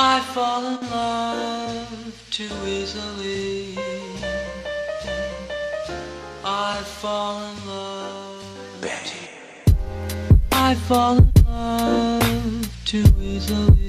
I fall in love too easily. I fall in love. Betty. I fall in love too easily.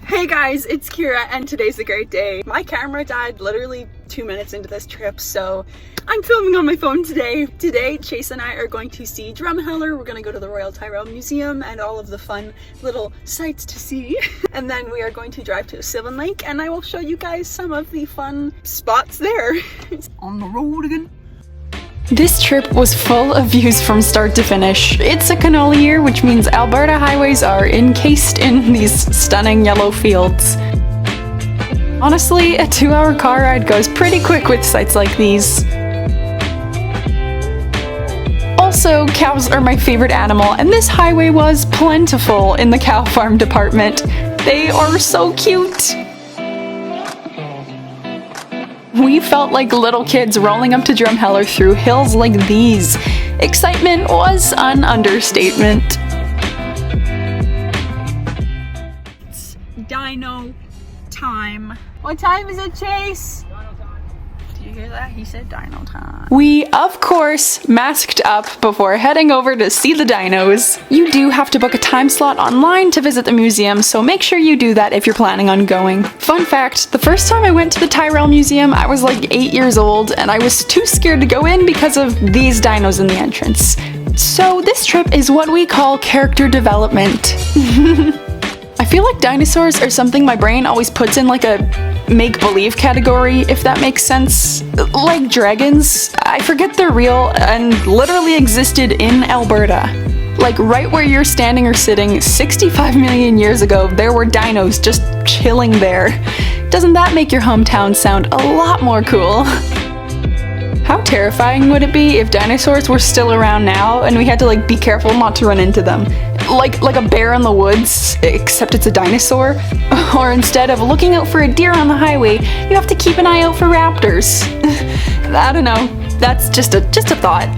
Hey guys, it's Kyra and today's a great day. My camera died literally 2 minutes into this trip, so I'm filming on my phone today. Today, Chase and I are going to see Drumheller. We're gonna go to the Royal Tyrrell Museum and all of the fun little sights to see. And then we are going to drive to Sylvan Lake and I will show you guys some of the fun spots there. On the road again. This trip was full of views from start to finish. It's a canola year, which means Alberta highways are encased in these stunning yellow fields. Honestly, a 2-hour car ride goes pretty quick with sights like these. Also, cows are my favorite animal, and this highway was plentiful in the cow farm department. They are so cute! We felt like little kids rolling up to Drumheller through hills like these. Excitement was an understatement. It's Dino time. What time is it, Chase? Did you hear that? He said Dino time. We, of course, masked up before heading over to see the dinos. You do have to book a time slot online to visit the museum, so make sure you do that if you're planning on going. Fun fact, the first time I went to the Tyrrell Museum, I was like 8 years old, and I was too scared to go in because of these dinos in the entrance. So this trip is what we call character development. I feel like dinosaurs are something my brain always puts in like a make-believe category, if that makes sense. Like dragons, I forget they're real and literally existed in Alberta. Like right where you're standing or sitting, 65 million years ago, there were dinos just chilling there. Doesn't that make your hometown sound a lot more cool? How terrifying would it be if dinosaurs were still around now and we had to like be careful not to run into them? Like a bear in the woods, except it's a dinosaur? Or instead of looking out for a deer on the highway, you have to keep an eye out for raptors. I don't know, that's just a thought.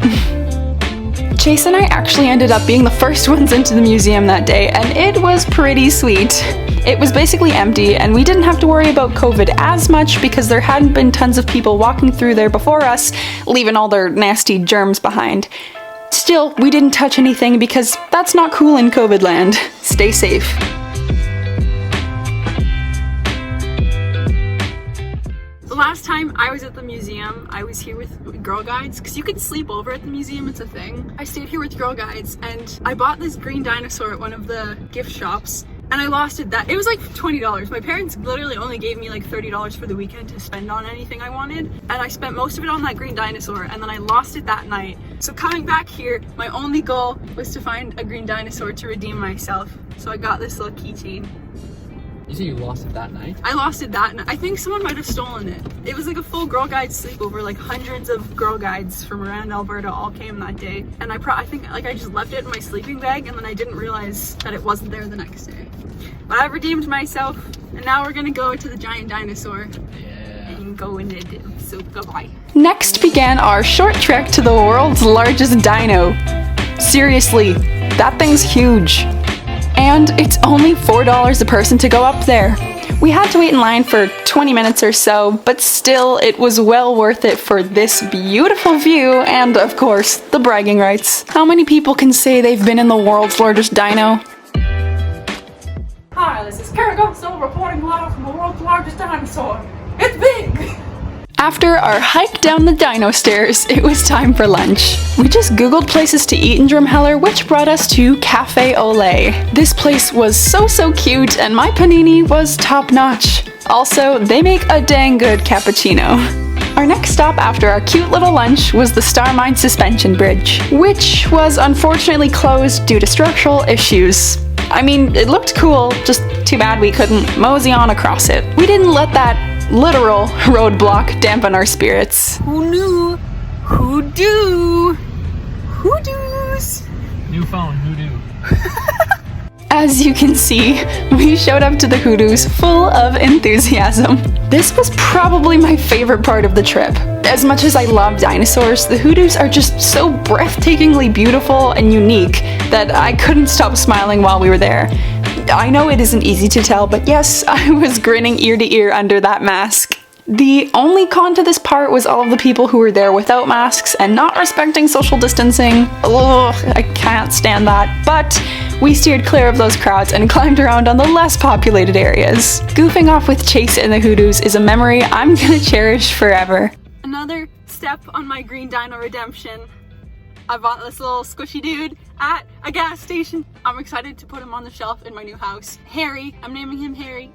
Chase and I actually ended up being the first ones into the museum that day, and it was pretty sweet. It was basically empty, and we didn't have to worry about COVID as much because there hadn't been tons of people walking through there before us, leaving all their nasty germs behind. Still, we didn't touch anything because that's not cool in COVID land. Stay safe. The last time I was at the museum, I was here with Girl Guides, because you can sleep over at the museum, it's a thing. I stayed here with Girl Guides, and I bought this green dinosaur at one of the gift shops, and I lost it it was like $20. My parents literally only gave me like $30 for the weekend to spend on anything I wanted, and I spent most of it on that green dinosaur, and then I lost it that night. So coming back here, my only goal was to find a green dinosaur to redeem myself. So I got this little keychain. You say you lost it that night? I lost it that night. I think someone might have stolen it. It was like a full Girl Guides sleepover, like hundreds of Girl Guides from around Alberta all came that day. And I think like I just left it in my sleeping bag, and then I didn't realize that it wasn't there the next day. But I redeemed myself, and now we're gonna go to the giant dinosaur. Yeah. And go in it, so goodbye. Next began our short trek to the world's largest dino. Seriously, that thing's huge. And it's only $4 a person to go up there. We had to wait in line for 20 minutes or so, but still it was well worth it for this beautiful view and, of course, the bragging rights. How many people can say they've been in the world's largest dino? Hi, this is Kyra reporting live from the world's largest dinosaur. It's big! After our hike down the dino stairs, it was time for lunch. We just googled places to eat in Drumheller, which brought us to Cafe Olé. This place was so cute, and my panini was top notch. Also, they make a dang good cappuccino. Our next stop after our cute little lunch was the Starmine Suspension Bridge, which was unfortunately closed due to structural issues. I mean, it looked cool, just too bad we couldn't mosey on across it. We didn't let that literal roadblock dampen our spirits. Who knew? Hoodoo! Hoodoos! New phone, Hoodoo. As you can see, we showed up to the Hoodoos full of enthusiasm. This was probably my favorite part of the trip. as much as I love dinosaurs, the Hoodoos are just so breathtakingly beautiful and unique that I couldn't stop smiling while we were there. I know it isn't easy to tell, but yes, I was grinning ear to ear under that mask. The only con to this part was all of the people who were there without masks and not respecting social distancing. Ugh, I can't stand that. But we steered clear of those crowds and climbed around on the less populated areas. Goofing off with Chase and the Hoodoos is a memory I'm gonna cherish forever. Another step on my green dino redemption. I bought this little squishy dude at a gas station. I'm excited to put him on the shelf in my new house. Harry, I'm naming him Harry.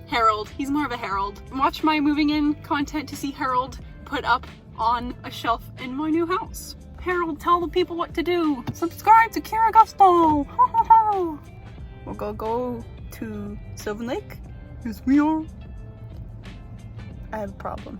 Harold, he's more of a Harold. Watch my moving in content to see Harold put up on a shelf in my new house. Harold, tell the people what to do. Subscribe to Kyra Gusto. We'll go to Sylvan Lake. Yes, we are. I have a problem.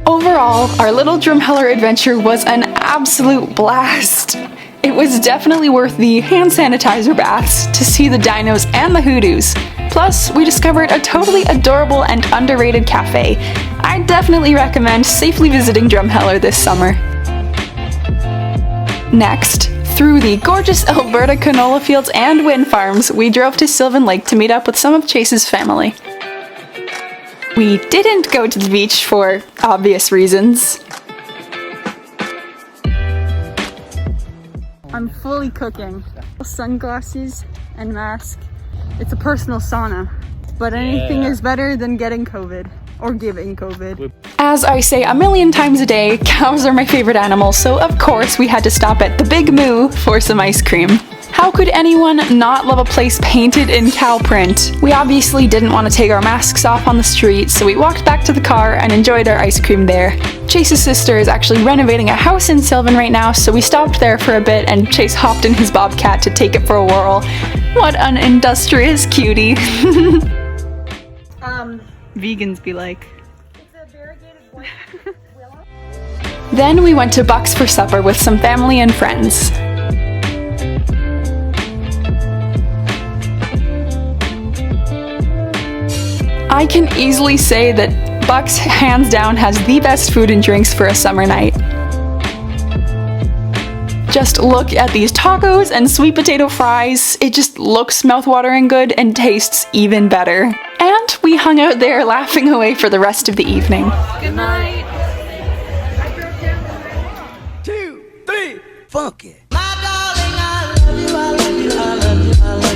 Overall, our little Drumheller adventure was an absolute blast. It was definitely worth the hand sanitizer baths to see the dinos and the Hoodoos. Plus, we discovered a totally adorable and underrated cafe. I definitely recommend safely visiting Drumheller this summer. Next, through the gorgeous Alberta canola fields and wind farms, we drove to Sylvan Lake to meet up with some of Chase's family. We didn't go to the beach for obvious reasons. I'm fully cooking. Sunglasses and mask. It's a personal sauna, but anything is better than getting COVID or giving COVID. As I say a million times a day, cows are my favorite animal, so of course we had to stop at the Big Moo for some ice cream. How could anyone not love a place painted in cow print? We obviously didn't want to take our masks off on the street, so we walked back to the car and enjoyed our ice cream there. Chase's sister is actually renovating a house in Sylvan right now, so we stopped there for a bit and Chase hopped in his bobcat to take it for a whirl. What an industrious cutie. Vegans be like. Then we went to Buks for supper with some family and friends. I can easily say that Buks hands down has the best food and drinks for a summer night. Just look at these tacos and sweet potato fries. It just looks mouthwatering good and tastes even better. And we hung out there laughing away for the rest of the evening. Good night. 2, 3, funky. My darling, I love you, I love you, I love you, I love you.